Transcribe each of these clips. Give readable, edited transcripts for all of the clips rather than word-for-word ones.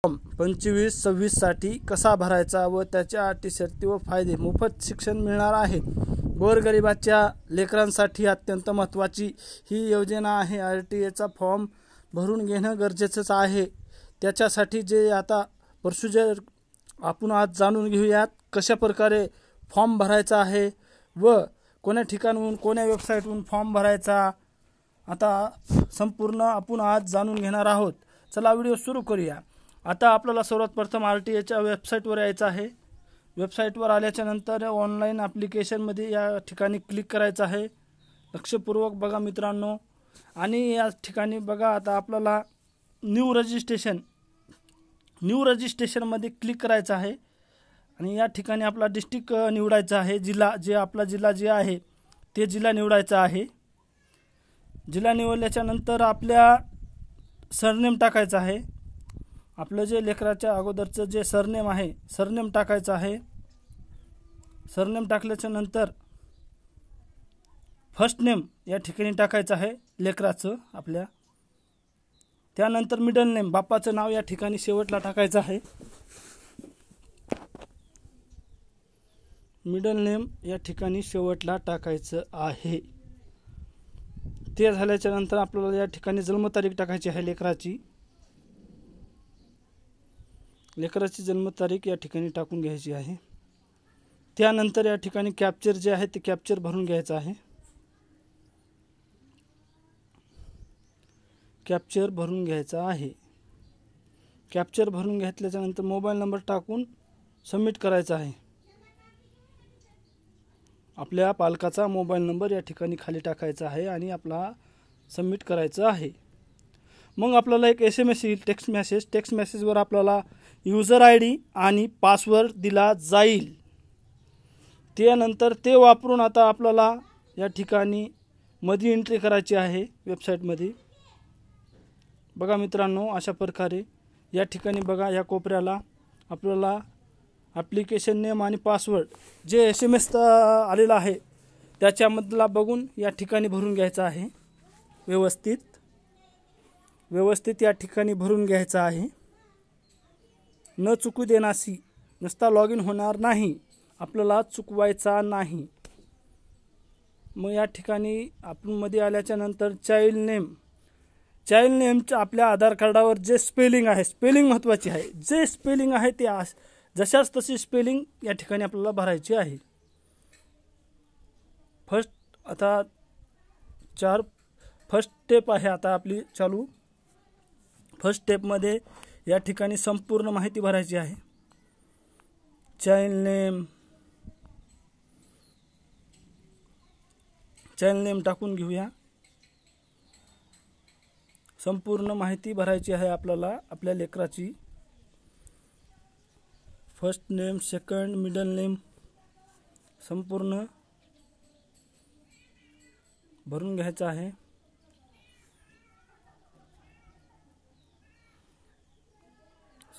25-26 साठी कसा भरायचा व त्याच्या अटी शर्ती व फायदे. मोफत शिक्षण मिळणार आहे. गोरगरिबाच्या लेकरांसाठी अत्यंत महत्त्वाची ही योजना आहे. RTIचा फॉर्म भरून घेणं गरजेचंच आहे. त्याच्यासाठी जे आता प्रोसिजर आपण आज जाणून घेऊयात. कशा प्रकारे फॉर्म भरायचा आहे व कोण्या ठिकाणून कोण्या वेबसाईटवरून फॉर्म भरायचा आता संपूर्ण आपण आज जाणून घेणार आहोत. चला व्हिडिओ सुरू करूया. आता आपल्याला सर्वात प्रथम RTIच्या वेबसाईटवर यायचं आहे. वेबसाईटवर आल्याच्या नंतर ऑनलाईन ॲप्लिकेशनमध्ये या ठिकाणी क्लिक करायचं आहे. लक्षपूर्वक बघा मित्रांनो. आणि या ठिकाणी बघा आता आपल्याला न्यू रजिस्ट्रेशनमध्ये क्लिक करायचं आहे. आणि या ठिकाणी आपला डिस्ट्रिक्ट निवडायचा आहे. जिल्हा जे आपला जिल्हा जे आहे ते जिल्हा निवडायचा आहे. जिल्हा निवडल्याच्या नंतर आपल्या सरनेम टाकायचं आहे. आपलं जे लेकराच्या अगोदरचं जे सरनेम आहे सरनेम टाकायचं आहे. सरनेम टाकल्याच्या नंतर फर्स्ट नेम या ठिकाणी टाकायचं आहे लेकराचं आपल्या. त्यानंतर मिडल नेम बापाचं नाव या ठिकाणी शेवटला टाकायचं आहे. मिडल नेम या ठिकाणी शेवटला टाकायचं आहे. ते झाल्याच्या नंतर आपल्याला या ठिकाणी जन्मतारीख टाकायची आहे लेकराची. जन्मतारीख या ठिकाणी टाकून घ्यायची आहे. त्यानंतर या ठिकाणी कॅप्चर जे आहे ते कॅप्चर भरून घ्यायचं आहे. कॅप्चर भरून घेतल्याच्या नंतर मोबाईल नंबर टाकून सबमिट करायचा आहे. आपल्या पालकाचा मोबाईल नंबर या ठिकाणी खाली टाकायचा आहे आणि आपला सबमिट करायचं आहे. मग आपल्याला एक SMS येईल, टेक्स्ट मेसेजवर आपल्याला यूजर ID आणि पासवर्ड दिला जाईल. त्यानंतर ते वापरून आता आपल्याला या ठिकाणी मध्ये एंट्री करायची आहे वेबसाईटमध्ये. बघा मित्रांनो, अशा प्रकारे या ठिकाणी बघा या कोपऱ्याला आपल्याला ॲप्लिकेशन नेम आणि पासवर्ड जे SMS आलेला आहे त्याच्यामधला बघून या ठिकाणी भरून घ्यायचा आहे. व्यवस्थित या ठिकाणी भरून घ्यायचा आहे. न चुकू देण्यासी नुसता लॉग इन होणार नाही, आपल्याला चुकवायचा नाही. मग या ठिकाणी आपण मध्ये आल्याच्या नंतर चाइल्ड नेमच्या आपल्या आधार कार्डावर जे स्पेलिंग आहे, स्पेलिंग महत्त्वाची आहे. जे स्पेलिंग आहे ते जशाच तशी स्पेलिंग या ठिकाणी आपल्याला भरायची आहे. फर्स्ट स्टेप आहे आता आपली चालू. फर्स्ट स्टेपमध्ये या ठिकाणी संपूर्ण माहिती भरायची आहे. चाइल्ड नेम टाकून घेऊया. संपूर्ण माहिती भरायची आहे आपल्याला आपल्या लेकराची. First name, second, middle name संपूर्ण भरून घ्यायचं आहे.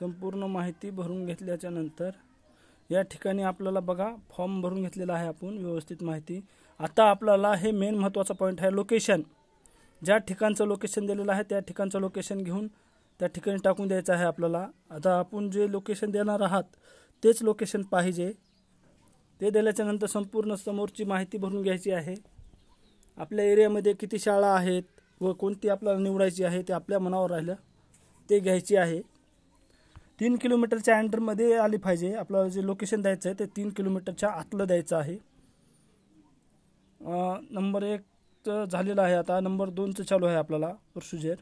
संपूर्ण माहिती भरून घेतल्याच्या नंतर या ठिकाणी आपल्याला बघा फॉर्म भरून घेतलेला आहे आपण व्यवस्थित माहिती. आता आपल्याला हे मेन महत्त्वाचा पॉईंट आहे लोकेशन. ज्या ठिकाणचं लोकेशन दिलेलं आहे त्या ठिकाणचं लोकेशन घेऊन त्या ठिकाणी टाकून द्यायचं आहे आपल्याला. आता आपण जे लोकेशन देणार आहात तेच लोकेशन पाहिजे. ते दिल्याच्या नंतर संपूर्ण समोरची माहिती भरून घ्यायची आहे. आपल्या एरियामध्ये किती शाळा आहेत व कोणती आपल्याला निवडायची आहे ते आपल्या मनावर राहिलं ते घ्यायची आहे. 3 किलोमीटरच्या अंडरमध्ये आली पाहिजे. आपल्याला जे लोकेशन द्यायचं आहे ते 3 किलोमीटरच्या आतलं द्यायचं आहे. नंबर 1 झालेला आहे. आता नंबर 2चं चालू आहे आपल्याला प्रोसिजर.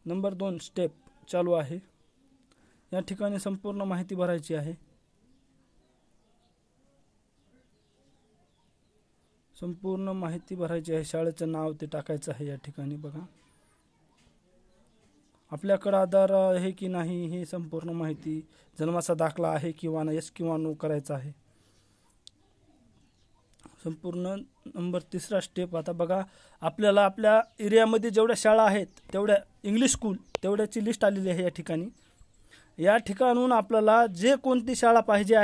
नंबर 2 स्टेप चालू आहे. या ठिकाणी संपूर्ण माहिती भरायची आहे. शाळेचं नाव ते टाकायचं आहे या ठिकाणी बघा. आपल्याकडे आधार आहे की नाही हे संपूर्ण माहिती, जन्माचा दाखला आहे किंवा नाही, येस किंवा नो करायचा आहे. संपूर्ण नंबर 3 स्टेप. आता बघा आपल्याला आपल्या एरियामध्ये जेवढ्या शाळा आहेत तेवढ्या इंग्लिश स्कूल तेवढ्याची लिस्ट आलेली आहे या ठिकाणी. या ठिकाणून आपल्याला जे कोणती शाळा पाहिजे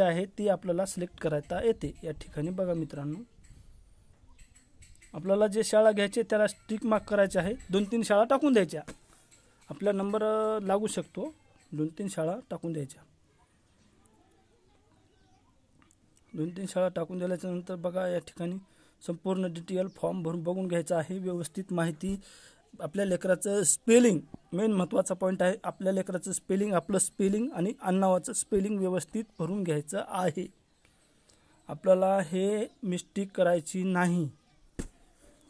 आहे ती आपल्याला सिलेक्ट करता येते. या ठिकाणी बघा मित्रांनो आपल्याला जे शाळा घ्यायची त्याला टिक मार्क करायचे आहे. 2-3 शाळा टाकून द्यायच्या. आपला नंबर लागू शकतो. 2-3 शाळा टाकून द्यायच्या. 2-3 शाळा टाकून दिल्याच्यानंतर बघा या ठिकाणी संपूर्ण डिटेल फॉर्म भरून बघून घ्यायचा आहे. व्यवस्थित माहिती आपल्या लेकराचं स्पेलिंग मेन महत्त्वाचा पॉईंट आहे. आपल्या लेकराचं स्पेलिंग, आपलं स्पेलिंग आणि आडनावाचं स्पेलिंग व्यवस्थित भरून घ्यायचं आहे. आपल्याला हे मिस्टेक करायची नाही.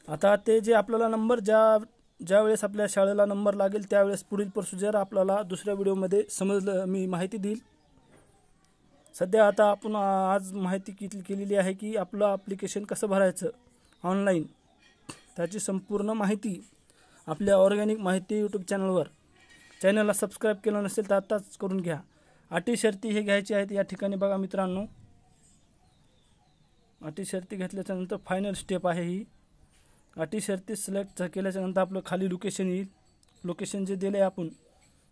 आता ते जे आपल्याला नंबर ज्या वेळेस आपल्या शाळेला नंबर लागेल त्यावेळेस पुढील प्रोसिजर आपल्याला दुसऱ्या व्हिडिओमध्ये समजलं मी माहिती देईल. सध्या आता आपण आज माहिती केलेली आहे की आपलं ॲप्लिकेशन कसं भरायचं ऑनलाईन. त्याची संपूर्ण माहिती आपल्या ऑर्गॅनिक माहिती यूट्यूब चॅनलला सबस्क्राईब केलं नसेल तर आताच करून घ्या. अटी शर्ती हे घ्यायचे आहेत. या ठिकाणी बघा मित्रांनो, अटी शर्ती घेतल्याच्यानंतर फायनल स्टेप आहे ही. अटी शर्ती सिलेक्ट केल्याच्यानंतर आपलं खाली लोकेशन येईल. लोकेशन जे दिले आपण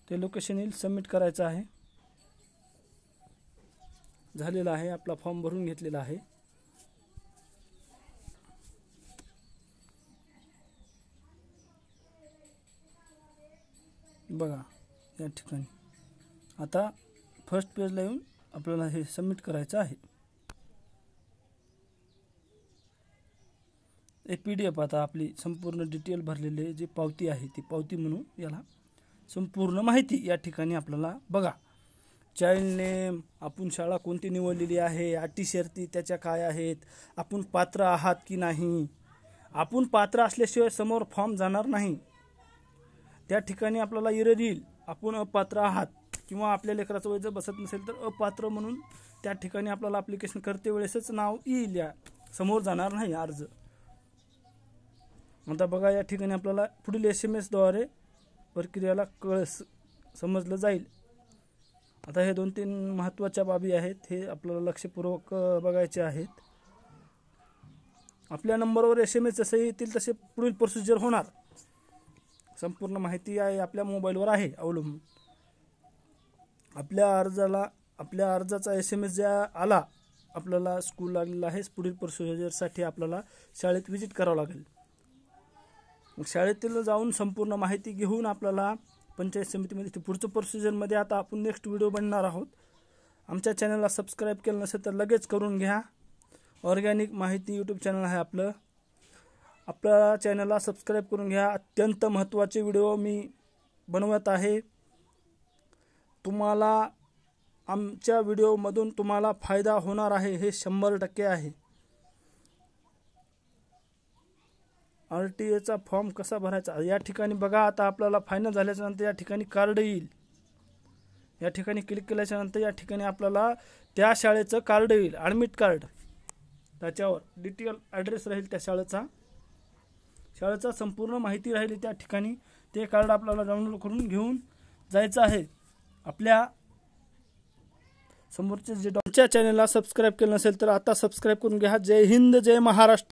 ते लोकेशन येईल. सबमिट करायचं आहे. झालेला आहे. आपला फॉर्म भरून घेतलेला आहे. बघा या ठिकाणी आता फर्स्ट पेजला येऊन आपल्याला हे सबमिट करायचं आहे. एक PDF आता आपली संपूर्ण डिटेल भरलेली जी पावती आहे ती पावती म्हणून याला संपूर्ण माहिती या ठिकाणी आपल्याला बघा. चाइल्ड नेम, आपण शाळा कोणती निवडलेली आहे, अटी शर्ती त्याच्या काय आहेत, आपण पात्र आहात की नाही. आपण पात्र असल्याशिवाय समोर फॉर्म जाणार नाही. त्या ठिकाणी आपल्याला एरर येईल. आपण अपात्र आहात किंवा आपल्या लेकराचं वय जर बसत नसेल तर अपात्र म्हणून त्या ठिकाणी आपल्याला ॲप्लिकेशन करते वेळेसच नाव येईल. या समोर जाणार नाही अर्ज. आता बघा या ठिकाणी आपल्याला पुढील SMS द्वारे प्रक्रियेला समजलं जाईल. आता हे 2-3 महत्त्वाच्या बाबी आहेत. हे आपल्याला लक्षपूर्वक बघायचे आहेत. आपल्या नंबरवर SMS जसे येतील तसे पुढील प्रोसिजर होणार. संपूर्ण माहिती आहे आपल्या मोबाईलवर आहे अवलंबून. आपल्या अर्जाचा SMS ज्या आला आपल्याला स्कूल लागलेला आहे. पुढील प्रोसिजरसाठी आपल्याला शाळेत व्हिजिट करावं लागेल. मग शाळेतील जाऊन संपूर्ण माहिती घेऊन आपल्याला पंचायत समितीमध्ये पुढचं प्रोसिजरमध्ये आता आपण नेक्स्ट व्हिडिओ बनणार आहोत. आमच्या चॅनलला सबस्क्राईब केलं नसेल तर लगेच करून घ्या. ऑर्गॅनिक माहिती यूट्यूब चॅनल आहे आपलं. आपल्या चॅनलला सबस्क्राईब करून घ्या. अत्यंत महत्त्वाचे व्हिडिओ मी बनवत आहे. तुम्हाला आमच्या व्हिडिओमधून तुम्हाला फायदा होणार आहे हे 100% आहे. RTA फॉर्म कसा भरायचा या ठिकाणी बघा. आता आपल्याला फायनल झाल्याच्यानंतर या ठिकाणी कार्ड येईल. या ठिकाणी क्लिक केल्याच्यानंतर या ठिकाणी आपल्याला त्या शाळेचं कार्ड येईल. Admit card. त्याच्यावर डिटेल ॲड्रेस राहील त्या शाळेचा संपूर्ण माहिती राहील त्या ठिकाणी. ते कार्ड आपल्याला डाउनलोड करून घेऊन जायचं आहे. आपल्या समोरचे जे आमच्या चॅनलला सबस्क्राईब केलं नसेल तर आता सबस्क्राईब करून घ्या. जय हिंद, जय महाराष्ट्र.